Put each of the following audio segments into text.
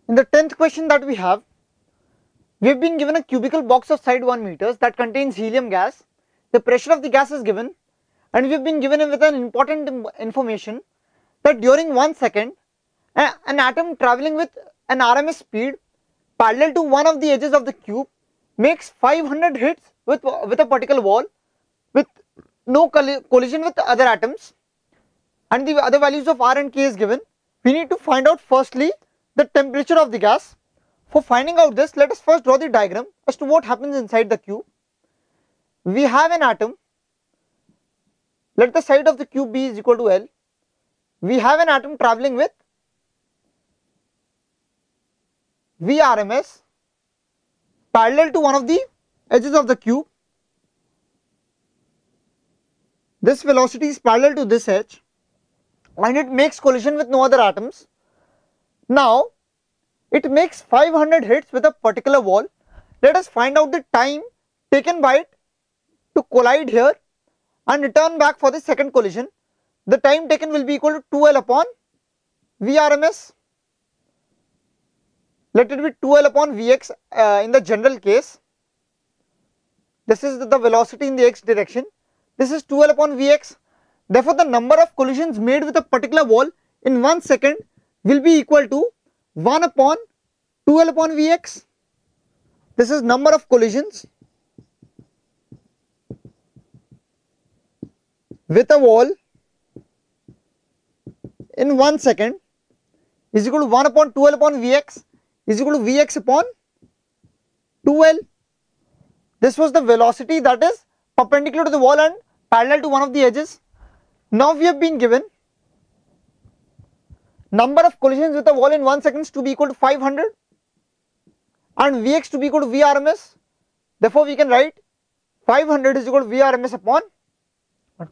In the 10th question that we have been given a cubical box of side 1 meters that contains helium gas. The pressure of the gas is given, and we have been given with an important information that during 1 second, an atom traveling with an RMS speed parallel to one of the edges of the cube makes 500 hits with a particle wall with no collision with other atoms, and the other values of R and K is given. We need to find out firstly the temperature of the gas. For finding out this, let us first draw the diagram as to what happens inside the cube. We have an atom. Let the side of the cube be is equal to L. We have an atom traveling with Vrms parallel to one of the edges of the cube. This velocity is parallel to this edge and it makes collision with no other atoms. Now it makes 500 hits with a particular wall. Let us find out the time taken by it to collide here and return back for the second collision. The time taken will be equal to 2L upon Vrms. Let it be 2L upon Vx in the general case. This is the velocity in the x direction. This is 2L upon Vx. Therefore, the number of collisions made with a particular wall in 1 second will be equal to 1 upon 2L upon Vx. This is number of collisions with a wall in 1 second is equal to 1 upon 2L upon Vx is equal to Vx upon 2L. This was the velocity that is perpendicular to the wall and parallel to one of the edges. Now we have been given number of collisions with a wall in 1 second to be equal to 500 and Vx to be equal to Vrms. Therefore, we can write 500 is equal to Vrms upon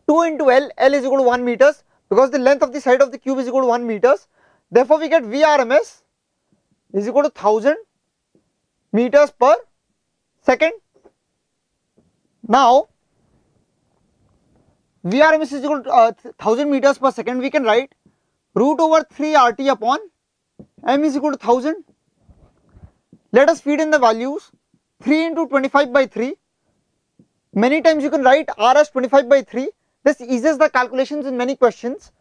2 into L. L is equal to 1 meters because the length of the side of the cube is equal to 1 meters. Therefore, we get Vrms is equal to 1000 meters per second. Now, Vrms is equal to 1000 meters per second. We can write root over 3 RT upon m is equal to 1000. Let us feed in the values. 3 into 25 by 3. Many times you can write R as 25 by 3. This eases the calculations in many questions.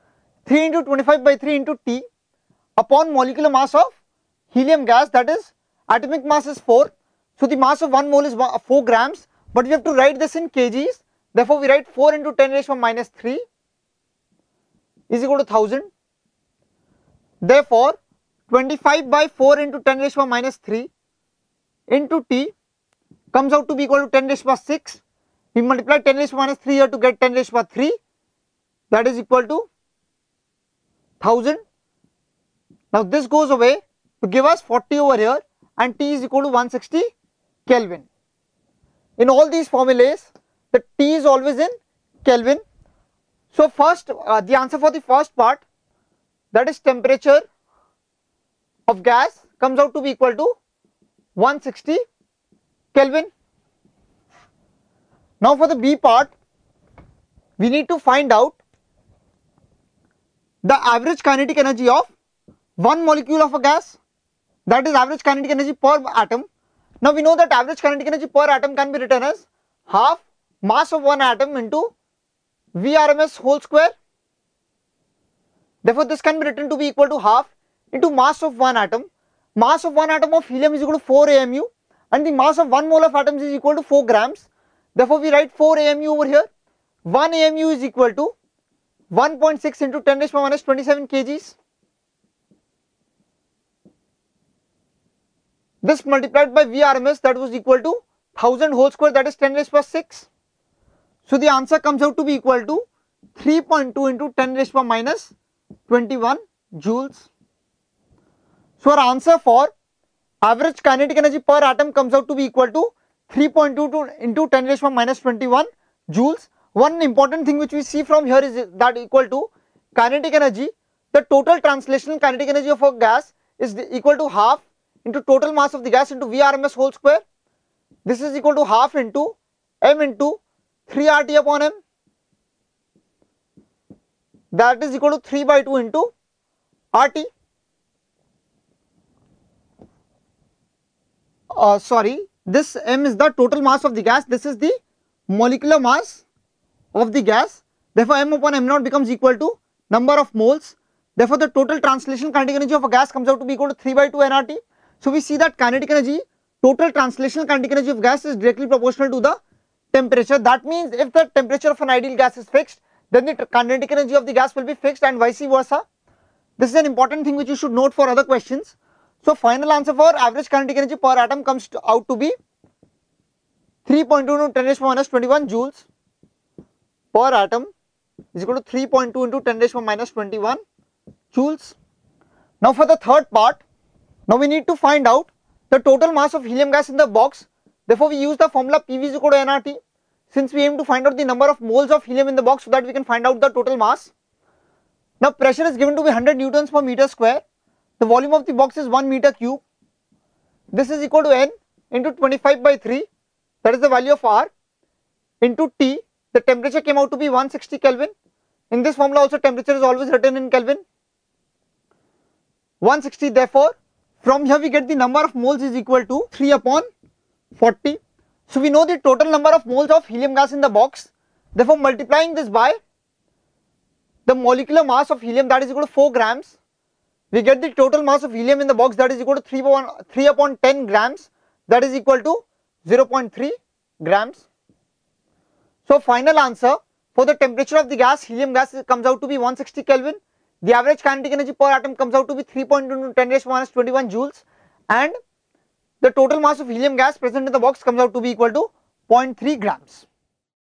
3 into 25 by 3 into T upon molecular mass of helium gas, that is atomic mass is 4. So the mass of 1 mole is 4 grams, but we have to write this in kgs. Therefore, we write 4 into 10 raised to minus 3 is equal to 1000. Therefore, 25 by 4 into 10 raised to minus 3 into T comes out to be equal to 10 raised to 6. We multiply 10 raised to minus 3 here to get 10 raised to 3, that is equal to 1000. Now this goes away to give us 40 over here and T is equal to 160 Kelvin. In all these formulas, the T is always in Kelvin. So first, the answer for the first part, that is temperature of gas, comes out to be equal to 160 Kelvin. Now for the B part, we need to find out the average kinetic energy of one molecule of a gas, that is average kinetic energy per atom. Now we know that average kinetic energy per atom can be written as half mass of one atom into Vrms whole square. Therefore, this can be written to be equal to half into mass of one atom. Mass of one atom of helium is equal to 4 AMU and the mass of 1 mole of atoms is equal to 4 grams. Therefore, we write 4 AMU over here. 1 AMU is equal to 1.6 into 10 raised to minus 27 kgs. This multiplied by Vrms, that was equal to 1000 whole square, that is 10 raised to 6. So the answer comes out to be equal to 3.2 into 10 raised to minus 21 joules. So our answer for average kinetic energy per atom comes out to be equal to 3.2 into 10 raised to minus 21 joules. One important thing which we see from here is that equal to kinetic energy, the total translational kinetic energy of a gas is equal to half into total mass of the gas into Vrms whole square. This is equal to half into m into 3 RT upon m, that is equal to 3 by 2 into RT. this m is the total mass of the gas, this is the molecular mass of the gas. Therefore m upon m naught becomes equal to number of moles. Therefore the total translational kinetic energy of a gas comes out to be equal to 3 by 2 nRT. So we see that kinetic energy, total translational kinetic energy of gas is directly proportional to the temperature. That means if the temperature of an ideal gas is fixed, then the kinetic energy of the gas will be fixed, and vice versa. This is an important thing which you should note for other questions. So final answer for average kinetic energy per atom comes out to be 3.2 into 10 raised to minus 21 joules per atom is equal to 3.2 into 10 raised to minus 21 joules. Now for the third part, now we need to find out the total mass of helium gas in the box. Therefore we use the formula PV is equal to nRT, since we aim to find out the number of moles of helium in the box so that we can find out the total mass. Now pressure is given to be 100 newtons per meter square. The volume of the box is 1 meter cube. This is equal to N into 25 by 3, that is the value of R, into T. The temperature came out to be 160 Kelvin. In this formula also temperature is always written in Kelvin. 160, therefore from here we get the number of moles is equal to 3 upon 40. So we know the total number of moles of helium gas in the box. Therefore multiplying this by the molecular mass of helium, that is equal to 4 grams, we get the total mass of helium in the box, that is equal to 3 upon 10 grams, that is equal to 0.3 grams. So final answer for the temperature of the gas, helium gas, comes out to be 160 Kelvin. The average kinetic energy per atom comes out to be 3.2 into 10 raised to minus 21 joules, and the total mass of helium gas present in the box comes out to be equal to 0.3 grams.